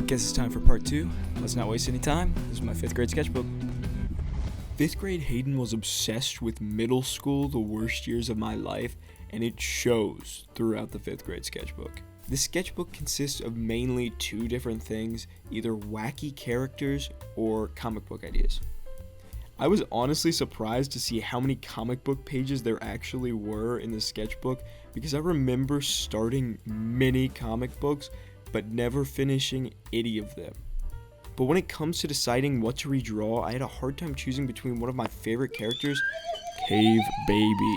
Guess it's time for part 2. Let's not waste any time. This is my 5th grade sketchbook. 5th grade Hayden was obsessed with middle school, the worst years of my life, and it shows throughout the 5th grade sketchbook. The sketchbook consists of mainly 2 different things, either wacky characters or comic book ideas. I was honestly surprised to see how many comic book pages there actually were in the sketchbook, because I remember starting many comic books but never finishing any of them. But when it comes to deciding what to redraw, I had a hard time choosing between one of my favorite characters, Cave Baby,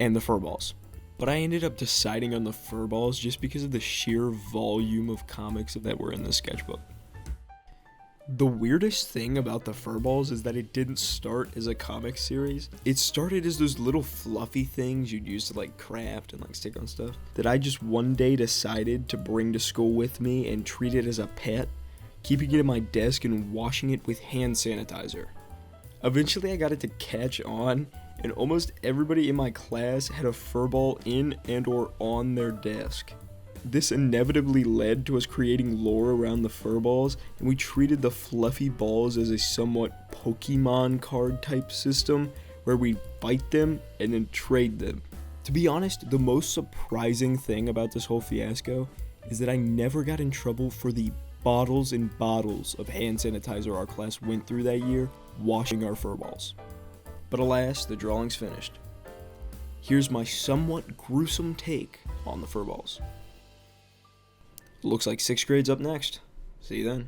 and the Furballs. But I ended up deciding on the Furballs just because of the sheer volume of comics that were in the sketchbook. The weirdest thing about the Furballs is that it didn't start as a comic series. It started as those little fluffy things you'd use to craft and stick on stuff that I just one day decided to bring to school with me and treat it as a pet, keeping it in my desk and washing it with hand sanitizer. Eventually I got it to catch on, and almost everybody in my class had a Furball in and or on their desk. This inevitably led to us creating lore around the Furballs, and we treated the fluffy balls as a somewhat Pokemon card type system where we'd fight them and then trade them. To be honest, the most surprising thing about this whole fiasco is that I never got in trouble for the bottles and bottles of hand sanitizer our class went through that year washing our Furballs. But alas, the drawing's finished. Here's my somewhat gruesome take on the Furballs. Looks like 6th grade's up next. See you then.